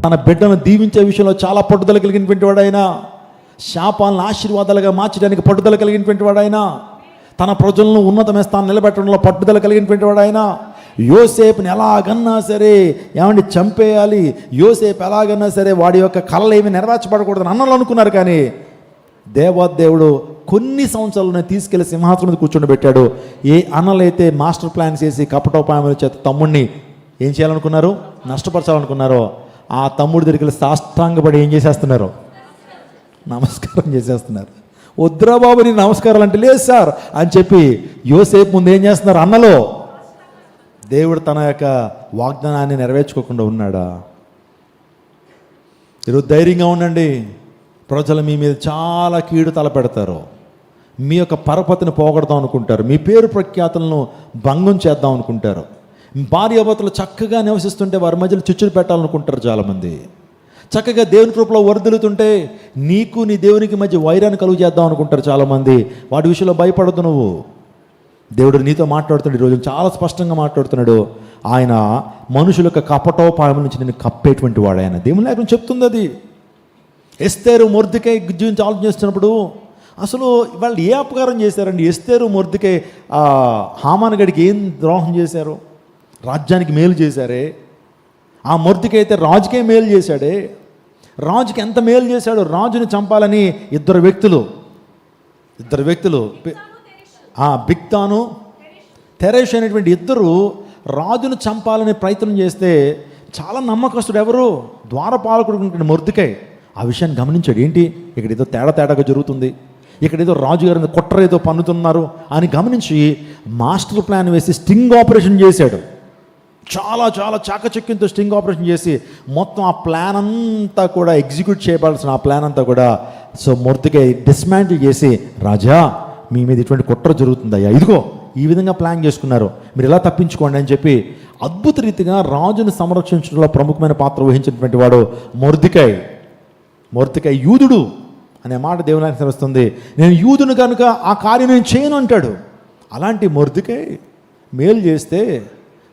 తన బిడ్డను దీవించే విషయంలో చాలా పట్టుదల కలిగినటువంటి వాడు ఆయన. శాపాలను ఆశీర్వాదాలుగా మార్చడానికి పట్టుదల కలిగినటువంటి వాడు ఆయన. తన ప్రజలను ఉన్నతమైన స్థానం నిలబెట్టడంలో పట్టుదల కలిగినటువంటి వాడు ఆయన. యోసేపుని ఎలాగన్నా సరే ఏమండి చంపేయాలి, యోసేపు ఎలాగన్నా సరే వాడి యొక్క కళలు ఏమి నెరవేర్చబడకూడదని అన్నలు అనుకున్నారు. కానీ దేవాదేవుడు కొన్ని సంవత్సరాలను తీసుకెళ్లి సింహాసనం మీద కూర్చోబెట్టాడు. ఏ అన్నలైతే మాస్టర్ ప్లాన్ చేసి కపటోపాయముల చేత తమ్ముడిని ఏం చేయాలనుకున్నారు, నష్టపరచాలనుకున్నారో, ఆ తమ్ముడి దగ్గరికి సాష్టాంగపడి ఏం చేసేస్తున్నారు, నమస్కారం చేసేస్తున్నారు. వద్దురా బాబు నీ నమస్కారాలు అంటే, లేదు సార్ అని చెప్పి యోసేపు ముందు ఏం చేస్తున్నారు అన్నలో. దేవుడు తన యొక్క వాగ్దానాన్ని నెరవేర్చుకోకుండా ఉన్నాడా? ఈరోజు ధైర్యంగా ఉండండి. ప్రజలు మీ మీద చాలా కీడు తలపెడతారు. మీ యొక్క పరపతిని పోగొడదాం అనుకుంటారు. మీ పేరు ప్రఖ్యాతులను భంగం చేద్దాం అనుకుంటారు. భార్యాభర్తలు చక్కగా నివసిస్తుంటే వారి మధ్యలో చిచ్చులు పెట్టాలనుకుంటారు చాలామంది. చక్కగా దేవుని కృపలో వరదలుతుంటే నీకు నీ దేవునికి మధ్య వైరాన్ని కలుగు చేద్దాం అనుకుంటారు చాలామంది. వాటి విషయంలో భయపడదు నువ్వు. దేవుడు నీతో మాట్లాడుతున్నాడు. ఈరోజు చాలా స్పష్టంగా మాట్లాడుతున్నాడు. ఆయన మనుషుల యొక్క కపటోపాయం నుంచి నేను కప్పేటువంటి వాడు ఆయన. దేవుని లేఖనం చెప్తుంది అది. ఎస్తేరు మొర్దెకై గురించి ఆలోచన చేస్తున్నప్పుడు అసలు వాళ్ళు ఏ అపకారం చేశారండి? ఎస్తేరు మొర్దెకై హామాను గడికి ఏం ద్రోహం చేశారు? రాజ్యానికి మేలు చేశారే. ఆ మొర్దెకై అయితే రాజుకే మేలు చేశాడే. రాజుకి ఎంత మేలు చేశాడు? రాజుని చంపాలని ఇద్దరు వ్యక్తులు బిక్తాను తెరేష్ అనేటువంటి ఇద్దరు రాజును చంపాలని ప్రయత్నం చేస్తే చాలా నమ్మకస్తుడు ఎవరు? ద్వారపాలకుడు మొర్దెకై ఆ విషయాన్ని గమనించాడు. ఏంటి ఇక్కడ ఏదో తేడాగా జరుగుతుంది, ఇక్కడ ఏదో రాజుగారి కుట్ర ఏదో పన్నుతున్నారు అని గమనించి మాస్టర్ ప్లాన్ వేసి స్టింగ్ ఆపరేషన్ చేశాడు. చాలా చాలా చాకచక్యంతో స్టింగ్ ఆపరేషన్ చేసి మొత్తం ఆ ప్లాన్ అంతా కూడా ఎగ్జిక్యూట్ చేయబడాల్సిన ఆ ప్లాన్ అంతా కూడా మొర్దెకై డిస్మాంటిల్ చేసి, రాజా మీ మీద ఇటువంటి కుట్ర జరుగుతుందయ్యా, ఇదిగో ఈ విధంగా ప్లాన్ చేసుకున్నారు, మీరు ఇలా తప్పించుకోండి అని చెప్పి అద్భుత రీతిగా రాజును సంరక్షించడంలో ప్రముఖమైన పాత్ర వహించినటువంటి వాడు మొర్దెకై యూదుడు అనే మాట దేవునికి తెలుస్తుంది. నేను యూదును కనుక ఆ కార్యం నేను చేయను అంటాడు. అలాంటి మొర్దెకై మేలు చేస్తే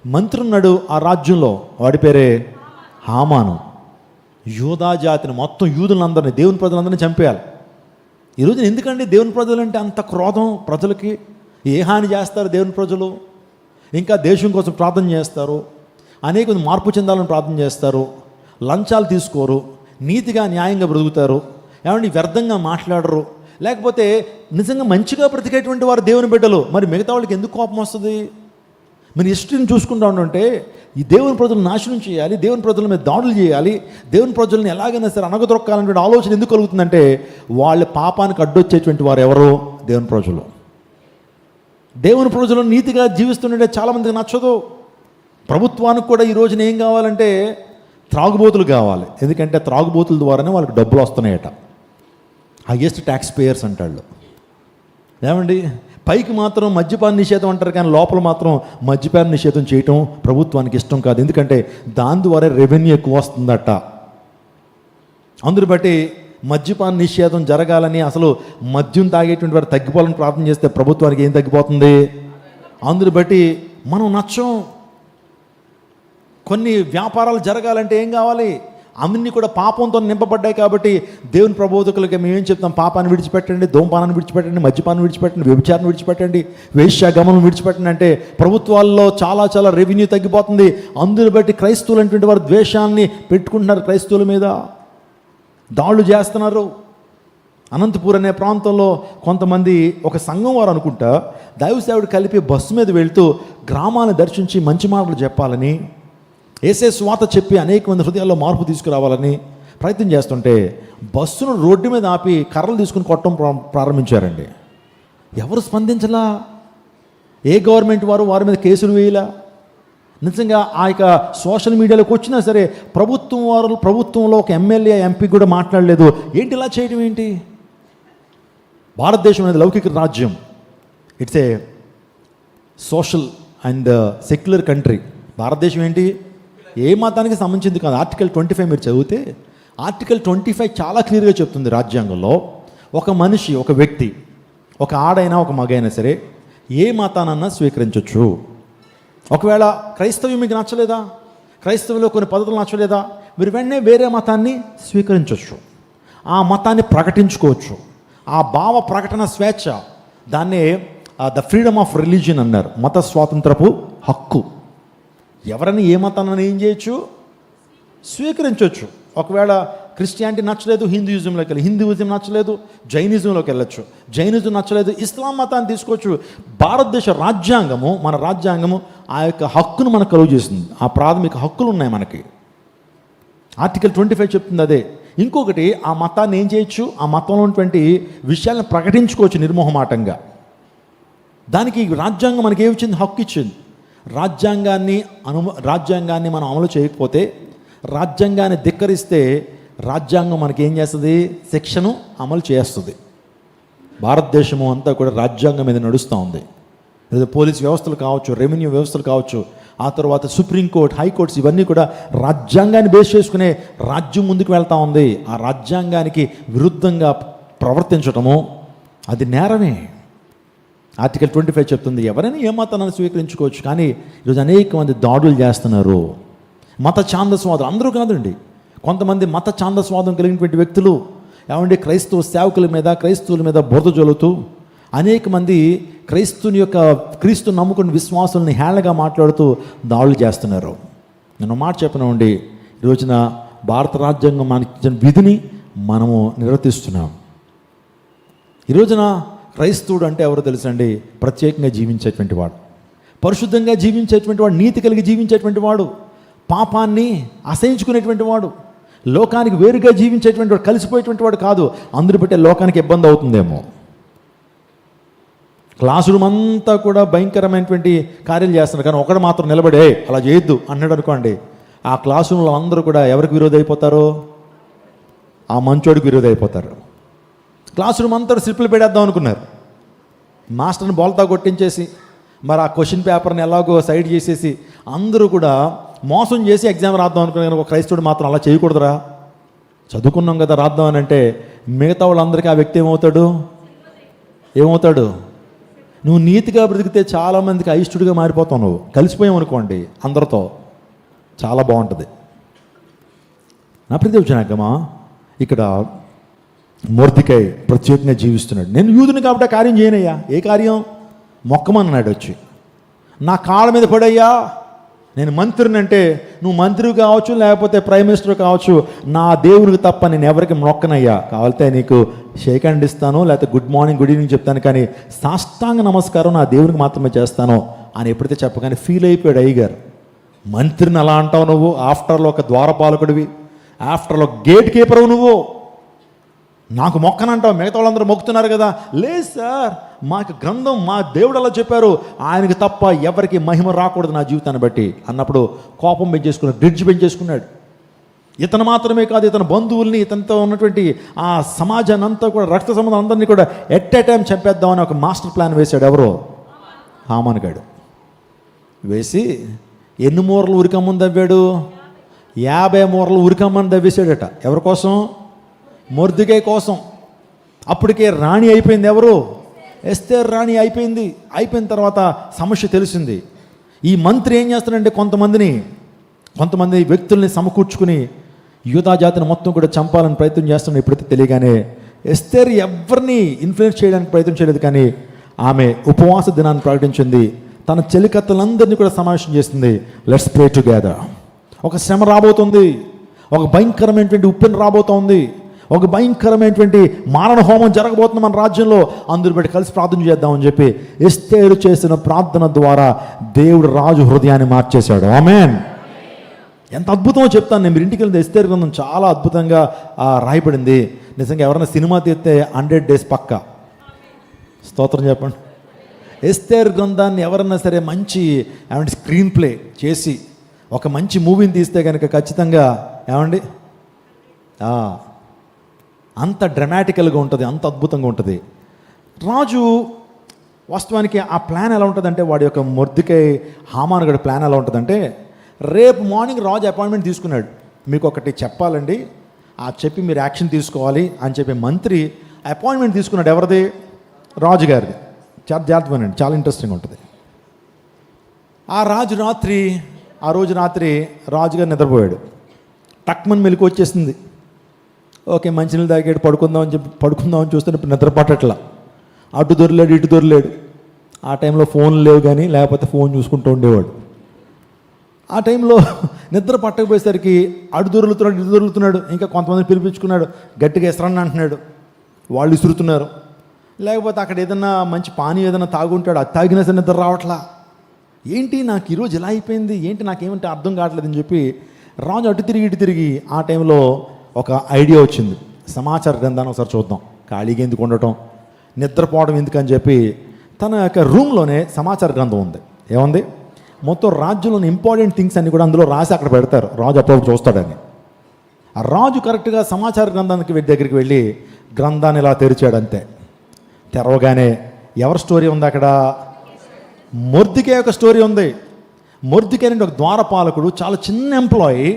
మంత్రి ఉన్నాడు ఆ రాజ్యంలో, వాడి పేరే హామాను. యూదా జాతిని మొత్తం యూదులందరినీ, దేవుని ప్రజలందరినీ చంపేయాలి. ఈరోజు ఎందుకండి దేవుని ప్రజలు అంటే అంత క్రోధం? ప్రజలకి ఏ హాని చేస్తారు దేవుని ప్రజలు? ఇంకా దేశం కోసం ప్రార్థన చేస్తారు, అనేక మార్పు చెందాలని ప్రార్థన చేస్తారు, లంచాలు తీసుకోరు, నీతిగా న్యాయంగా బ్రతుకుతారు, ఏమంటే వ్యర్థంగా మాట్లాడరు, లేకపోతే నిజంగా మంచిగా బ్రతికేటువంటి వారు దేవుని బిడ్డలు. మరి మిగతా వాళ్ళకి ఎందుకు కోపం వస్తుంది? మీరు హిస్టరీని చూసుకుంటా ఉంటే ఈ దేవుని ప్రజలను నాశనం చేయాలి, దేవుని ప్రజల మీద దాడులు చేయాలి, దేవుని ప్రజలను ఎలాగైనా సరే అనగదొక్కాలనే ఆలోచన ఎందుకు కలుగుతుందంటే వాళ్ళ పాపానికి అడ్డొచ్చేటువంటి వారు ఎవరు? దేవుని ప్రజలు. దేవుని ప్రజలు నీతిగా జీవిస్తుంటే చాలామందికి నచ్చదు. ప్రభుత్వానికి కూడా ఈ రోజున ఏం కావాలంటే త్రాగుబోతులు కావాలి. ఎందుకంటే త్రాగుబోతుల ద్వారానే వాళ్ళకి డబ్బులు వస్తున్నాయట. హైయెస్ట్ ట్యాక్స్ పేయర్స్ అంటాళ్ళు. ఏమండి, పైకి మాత్రం మద్యపాన నిషేధం అంటారు, కానీ లోపల మాత్రం మద్యపాన నిషేధం చేయటం ప్రభుత్వానికి ఇష్టం కాదు. ఎందుకంటే దాని ద్వారా రెవెన్యూ ఎక్కువ వస్తుందట. అందుని బట్టి మద్యపాన నిషేధం జరగాలని, అసలు మద్యం తాగేటువంటి వారు తగ్గిపోవాలని ప్రార్థన చేస్తే ప్రభుత్వానికి ఏం తగ్గిపోతుంది? అందుని బట్టి మనం నచ్చం. కొన్ని వ్యాపారాలు జరగాలంటే ఏం కావాలి? అన్నీ కూడా పాపంతో నింపబడ్డాయి. కాబట్టి దేవుని ప్రబోధకులకి మేమేం చెప్తాం? పాపాన్ని విడిచిపెట్టండి, ధూమపానాన్ని విడిచిపెట్టండి, మద్యపాన్ని విడిచిపెట్టండి, వ్యభిచారాన్ని విడిచిపెట్టండి, వేశ్యాగమనం విడిచిపెట్టండి అంటే ప్రభుత్వాల్లో చాలా చాలా రెవెన్యూ తగ్గిపోతుంది. అందుని బట్టి క్రైస్తవులు అనేటువంటి వారు ద్వేషాన్ని పెట్టుకుంటున్నారు, క్రైస్తవుల మీద దాడులు చేస్తున్నారు. అనంతపూర్ అనే ప్రాంతంలో కొంతమంది ఒక సంఘం వారు అనుకుంటా దైవసేవుడు కలిపి బస్సు మీద వెళ్తూ గ్రామాన్ని దర్శించి మంచి మాటలు చెప్పాలని, యేసే సువార్త చెప్పి అనేక మంది హృదయాల్లో మార్పు తీసుకురావాలని ప్రయత్నం చేస్తుంటే బస్సును రోడ్డు మీద ఆపి కర్రలు తీసుకుని కొట్టడం ప్రారంభించారండి. ఎవరు స్పందించలా? ఏ గవర్నమెంట్ వారి మీద కేసులు వేయలా? నిజంగా ఆ యొక్క సోషల్ మీడియాలోకి వచ్చినా సరే ప్రభుత్వంలో ఒక ఎమ్మెల్యే ఎంపీ కూడా మాట్లాడలేదు. ఏంటి ఇలా చేయడం ఏంటి? భారతదేశం అనేది లౌకిక రాజ్యం. It's a social and secular country. భారతదేశం ఏంటి? ఏ మతానికి సంబంధించింది కాదు. ఆర్టికల్ 25 మీరు చదివితే ఆర్టికల్ 25 చాలా క్లియర్గా చెప్తుంది. రాజ్యాంగంలో ఒక మనిషి, ఒక వ్యక్తి, ఒక ఆడైనా ఒక మగైనా సరే ఏ మతానన్నా స్వీకరించవచ్చు. ఒకవేళ క్రైస్తవ్యం మీకు నచ్చలేదా, క్రైస్తవంలో కొన్ని పద్ధతులు నచ్చలేదా, మీరు వెంటనే వేరే మతాన్ని స్వీకరించవచ్చు, ఆ మతాన్ని ప్రకటించుకోవచ్చు. ఆ భావ ప్రకటన స్వేచ్ఛ, దాన్నే ద ఫ్రీడమ్ ఆఫ్ రిలీజియన్ అన్నారు, మత స్వాతంత్రపు హక్కు. ఎవరైనా ఏ మతాన్ని ఏం చేయొచ్చు, స్వీకరించవచ్చు. ఒకవేళ క్రిస్టియానిటీ నచ్చలేదు, హిందూయిజంలోకి వెళ్ళి, హిందూయిజం నచ్చలేదు, జైనిజంలోకి వెళ్ళొచ్చు, జైనిజం నచ్చలేదు, ఇస్లాం మతాన్ని తీసుకోవచ్చు. భారతదేశ రాజ్యాంగము, మన రాజ్యాంగము ఆ యొక్క హక్కును మనకు కలుగు చేసింది. ఆ ప్రాథమిక హక్కులు ఉన్నాయి మనకి. ఆర్టికల్ 25 చెప్తుంది అదే. ఇంకొకటి, ఆ మతాన్ని ఏం చేయొచ్చు, ఆ మతంలో ఉన్నటువంటి విషయాలను ప్రకటించుకోవచ్చు నిర్మోహమాటంగా. దానికి రాజ్యాంగం మనకి ఏమిచ్చింది, హక్కు ఇచ్చింది. రాజ్యాంగాన్ని మనం అమలు చేయకపోతే, రాజ్యాంగాన్ని ధిక్కరిస్తే రాజ్యాంగం మనకి ఏం చేస్తుంది, శిక్షను అమలు చేస్తుంది. భారతదేశము అంతా కూడా రాజ్యాంగం మీద నడుస్తూ ఉంది. లేదా పోలీస్ వ్యవస్థలు కావచ్చు, రెవెన్యూ వ్యవస్థలు కావచ్చు, ఆ తర్వాత సుప్రీంకోర్టు, హైకోర్ట్స్, ఇవన్నీ కూడా రాజ్యాంగాన్ని బేస్ చేసుకునే రాజ్యం ముందుకు వెళ్తూ ఉంది. ఆ రాజ్యాంగానికి విరుద్ధంగా ప్రవర్తించటము అది నేరమే. ఆర్టికల్ 25 చెప్తుంది, ఎవరైనా ఏ మతాన్ని స్వీకరించుకోవచ్చు. కానీ ఈరోజు అనేక మంది దాడులు చేస్తున్నారు. మత ఛాందస్వాదం, అందరూ కాదండి, కొంతమంది మత ఛాందస్వాదం కలిగినటువంటి వ్యక్తులు ఏమంటే క్రైస్తవ సేవకుల మీద, క్రైస్తవుల మీద బురద జల్లుతూ అనేక మంది క్రీస్తు నమ్ముకున్న విశ్వాసుల్ని హేళనగా మాట్లాడుతూ దాడులు చేస్తున్నారు. నేను మాట చెప్పనండి, ఈ రోజున భారత రాజ్యాంగం మనకి ఇచ్చిన విధిని మనము నిర్వర్తిస్తున్నాం. ఈ రోజున క్రైస్తవుడు అంటే ఎవరో తెలుసండి, ప్రత్యేకంగా జీవించేటువంటి వాడు, పరిశుద్ధంగా జీవించేటువంటి వాడు, నీతి కలిగి జీవించేటువంటి వాడు, పాపాన్ని అసహించుకునేటువంటి వాడు, లోకానికి వేరుగా జీవించేటువంటి వాడు, కలిసిపోయేటువంటి వాడు కాదు. అందరూ బట్టే లోకానికి ఇబ్బంది అవుతుందేమో. క్లాస్ రూమ్ అంతా కూడా భయంకరమైనటువంటి కార్యాలు చేస్తున్నారు, కానీ ఒకడు మాత్రం నిలబడే అలా చేయొద్దు అన్నాడు అనుకోండి, ఆ క్లాస్ రూమ్లో అందరూ కూడా ఎవరికి విరోధి అయిపోతారు, ఆ మంచోడికి విరోధి అయిపోతారు. క్లాస్ రూమ్ అంతా స్లిప్లు పెడేద్దాం అనుకున్నారు, మాస్టర్ని బోల్తా కొట్టించేసి మరి ఆ క్వశ్చన్ పేపర్ని ఎలాగో సైడ్ చేసేసి అందరూ కూడా మోసం చేసి ఎగ్జామ్ రాద్దాం అనుకున్నారు. ఒక క్రైస్తవుడు మాత్రం అలా చేయకూడదురా, చదువుకున్నాం కదా రాద్దాం అని అంటే మిగతా వాళ్ళందరికీ ఆ వ్యక్తి ఏమవుతాడు, నువ్వు నీతిగా బ్రతికితే చాలామందికి అయిష్టుడిగా మారిపోతావు. నువ్వు కలిసిపోయావు అనుకోండి అందరితో, చాలా బాగుంటుంది. నా ప్రతివచనాకమా, ఇక్కడ మొర్దెకై ప్రత్యేకంగా జీవిస్తున్నాడు. నేను యూదుని కాబట్టి ఆ కార్యం చేయనయ్యా. ఏ కార్యం? మొక్కమన్నాడు వచ్చి, నా కాళ్ళ మీద పడయ్యా, నేను మంత్రిని అంటే, నువ్వు మంత్రి కావచ్చు, లేకపోతే ప్రైమ్ మినిస్టర్ కావచ్చు, నా దేవునికి తప్ప నేను ఎవరికి మొక్కనయ్యా. కావాలితే నీకు షేక్ హ్యాండ్ ఇస్తాను, లేకపోతే గుడ్ మార్నింగ్ గుడ్ ఈవినింగ్ చెప్తాను, కానీ సాష్టాంగ నమస్కారం నా దేవునికి మాత్రమే చేస్తాను అని ఎప్పుడైతే చెప్పగానే ఫీల్ అయిపోయాడు అయ్యగారు. మంత్రిని అలా అంటావు నువ్వు, ఆఫ్టర్లో ఒక ద్వారపాలకుడివి, ఆఫ్టర్లో గేట్ కీపరు నువ్వు, నాకు మొక్కనంటావు, మిగతా వాళ్ళందరూ మొక్కుతున్నారు కదా. లేదు సార్, మాకు గ్రంథం, మా దేవుడు అలా చెప్పారు, ఆయనకి తప్ప ఎవరికి మహిమ రాకూడదు నా జీవితాన్ని బట్టి అన్నప్పుడు కోపం పెంచేసుకున్నాడు, గ్రిడ్జ్ పెంచేసుకున్నాడు. ఇతను మాత్రమే కాదు, ఇతని బంధువుల్ని, ఇతనితో ఉన్నటువంటి ఆ సమాజాన్ని అంతా కూడా, రక్త సంబంధం అందరినీ కూడా ఎట్ ఏ టైం చంపేద్దామని ఒక మాస్టర్ ప్లాన్ వేశాడు. ఎవరో హామాను గాడు వేసి ఎన్ని మూరలు ఉరికమ్మని దవ్వాడు, 50 మూరలు ఉరికమ్మని దవ్వేశాడట. ఎవరి కోసం? మొర్దెకై కోసం. అప్పటికే రాణి అయిపోయింది. ఎవరు? ఎస్తేర్ రాణి అయిపోయింది. అయిపోయిన తర్వాత సమస్య తెలిసింది. ఈ మంత్రి ఏం చేస్తాడంటే కొంతమంది వ్యక్తుల్ని సమకూర్చుకుని యూదా జాతిని మొత్తం కూడా చంపాలని ప్రయత్నం చేస్తున్నాడు. ఎప్పుడైతే తెలియగానే ఎస్తేర్ ఎవరిని ఇన్ఫ్లుయెన్స్ చేయడానికి ప్రయత్నం చేయలేదు, కానీ ఆమె ఉపవాస దినాన్ని ప్రకటించింది. తన చెలికత్తలందరినీ కూడా సమావేశం చేస్తుంది. Let's pray together. ఒక శ్రమ రాబోతుంది, ఒక భయంకరమైనటువంటి ఉప్పెన రాబోతోంది, ఒక భయంకరమైనటువంటి మారణ హోమం జరగబోతుంది మన రాజ్యంలో, అందరూ బట్టి కలిసి ప్రార్థన చేద్దామని చెప్పి ఎస్తేరు చేసిన ప్రార్థన ద్వారా దేవుడు రాజు హృదయాన్ని మార్చేశాడు. ఆమేన్. ఎంత అద్భుతమో చెప్తాను నేను. మీరు ఇంటికి వెళ్తే ఎస్తేరు గ్రంథం చాలా అద్భుతంగా రాయబడింది. నిజంగా ఎవరైనా సినిమా తీస్తే 100 days పక్క. స్తోత్రం చెప్పండి. ఎస్తేరు గ్రంథాన్ని ఎవరన్నా సరే మంచి స్క్రీన్ ప్లే చేసి ఒక మంచి మూవీని తీస్తే కనుక ఖచ్చితంగా అంత డ్రమాటికల్గా ఉంటుంది, అంత అద్భుతంగా ఉంటుంది. రాజు వాస్తవానికి ఆ ప్లాన్ ఎలా ఉంటుందంటే, వాడి యొక్క మొర్దెకై హామాను గడి ప్లాన్ ఎలా ఉంటుందంటే, రేపు మార్నింగ్ రాజు అపాయింట్మెంట్ తీసుకున్నాడు. మీకు ఒకటి చెప్పాలండి, చెప్పి మీరు యాక్షన్ తీసుకోవాలి అని చెప్పి మంత్రి అపాయింట్మెంట్ తీసుకున్నాడు. ఎవరిది? రాజుగారిది. చాలా జాగ్రత్తగానండి, చాలా ఇంట్రెస్టింగ్ ఉంటుంది. ఆ రోజు రాత్రి రాజుగారు నిద్రపోయాడు. టక్మన్ మెలకు వచ్చేసింది. ఓకే, మంచినీళ్ళు తాగాడు, పడుకుందామని చూస్తున్నప్పుడు నిద్ర పట్టట్లా. అటు దొరలేడు, ఇటు దొరలేడు. ఆ టైంలో ఫోన్లు లేవు, కానీ లేకపోతే ఫోన్ చూసుకుంటూ ఉండేవాడు. ఆ టైంలో నిద్ర పట్టకపోయేసరికి అటు దొరులుతున్నాడు, ఇటు దొరులుతున్నాడు. ఇంకా కొంతమంది పిలిపించుకున్నాడు, గట్టిగా ఎసరని అంటున్నాడు, వాళ్ళు ఇసురుతున్నారు. లేకపోతే అక్కడ ఏదన్నా మంచి పానీ ఏదైనా తాగుంటాడు, అది తాగినా సరే నిద్ర రావట్లా. ఏంటి నాకు ఈరోజు ఇలా అయిపోయింది, ఏంటి నాకేమంటే అర్థం కావట్లేదని చెప్పి రాజు అటు తిరిగి ఇటు తిరిగి ఆ టైంలో ఒక ఐడియా వచ్చింది. సమాచార గ్రంథాన్ని ఒకసారి చూద్దాం, ఖాళీగా ఎందుకు ఉండటం, నిద్రపోవడం ఎందుకని చెప్పి తన యొక్క రూమ్లోనే సమాచార గ్రంథం ఉంది. ఏముంది? మొత్తం రాజ్యంలోని ఇంపార్టెంట్ థింగ్స్ అన్ని కూడా అందులో రాసి అక్కడ పెడతారు, రాజు అప్పుడు చూస్తాడని. ఆ రాజు కరెక్ట్గా సమాచార గ్రంథానికి దగ్గరికి వెళ్ళి గ్రంథాన్ని ఇలా తెరిచాడు. అంతే, తెరవగానే ఎవరి స్టోరీ ఉంది అక్కడ? మొర్దెకై యొక్క స్టోరీ ఉంది. మొర్దెకై అనేది ఒక ద్వారపాలకుడు, చాలా చిన్న ఎంప్లాయీ.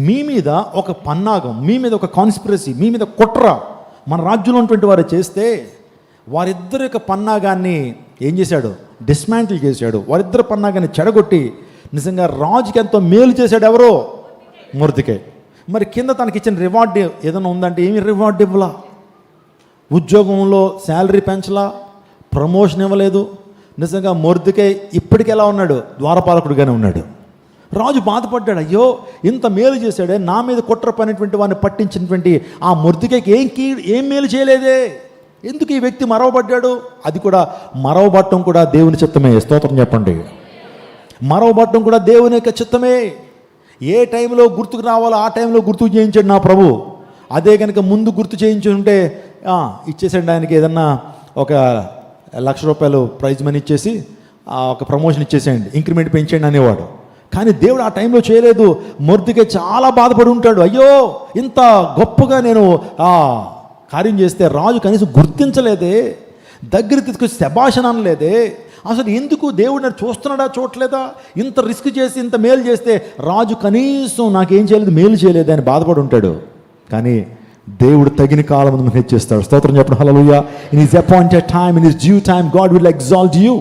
మీ మీద ఒక పన్నాగం, మీ మీద ఒక కాన్స్పిరసీ, మీ మీద కుట్ర మన రాజ్యంలో ఉన్నటువంటి వారు చేస్తే వారిద్దరి యొక్క పన్నాగాన్ని ఏం చేశాడు? డిస్మాంటిల్ చేశాడు. వారిద్దరు పన్నాగాన్ని చెడగొట్టి నిజంగా రాజుకి ఎంతో మేలు చేశాడు. ఎవరో? మొర్దెకై. మరి కింద తనకి ఇచ్చిన రివార్డ్ ఏదైనా ఉందంటే ఏమి రివార్డ్ ఇవ్వలా. ఉద్యోగంలో శాలరీ పెంచలా, ప్రమోషన్ ఇవ్వలేదు. నిజంగా మొర్దెకై ఇప్పటికి ఎలా ఉన్నాడు? ద్వారపాలకుడుగానే ఉన్నాడు. రాజు బాధపడ్డాడు, అయ్యో ఇంత మేలు చేశాడే, నా మీద కుట్ర పనిటువంటి వాడిని పట్టించినటువంటి ఆ మొర్దెకైకి ఏం మేలు చేయలేదే, ఎందుకు ఈ వ్యక్తి మరవబడ్డాడు? అది కూడా మరవబట్టం కూడా దేవుని చిత్తమే. స్తోత్రం చెప్పండి. మరవబట్టం కూడా దేవుని యొక్క చిత్తమే. ఏ టైంలో గుర్తుకు రావాలో ఆ టైంలో గుర్తు చేయించాడు నా ప్రభు. అదే కనుక ముందు గుర్తు చేయించి ఉంటే ఇచ్చేసాడు ఆయనకి ఏదన్నా ఒక ₹1,00,000 ప్రైజ్ మనీ ఇచ్చేసి ఒక ప్రమోషన్ ఇచ్చేసేయండి, ఇంక్రిమెంట్ పెంచేయండి అనేవాడు. కానీ దేవుడు ఆ టైంలో చేయలేదు. మొర్దెకై చాలా బాధపడి ఉంటాడు, అయ్యో ఇంత గొప్పగా నేను కార్యం చేస్తే రాజు కనీసం గుర్తించలేదే, దగ్గర తీసుకొచ్చి శభాషణ అనలేదే, అసలు ఎందుకు దేవుడు నన్ను చూస్తున్నాడా చూడలేదా, ఇంత రిస్క్ చేసి ఇంత మేలు చేస్తే రాజు కనీసం నాకేం చేయలేదు, మేలు చేయలేదు అని బాధపడి ఉంటాడు. కానీ దేవుడు తగిన కాలం హెచ్చిస్తాడు. స్తోత్రం చెప్పండి. Hallelujah. In his appointed time, in his due time, God will exalt you.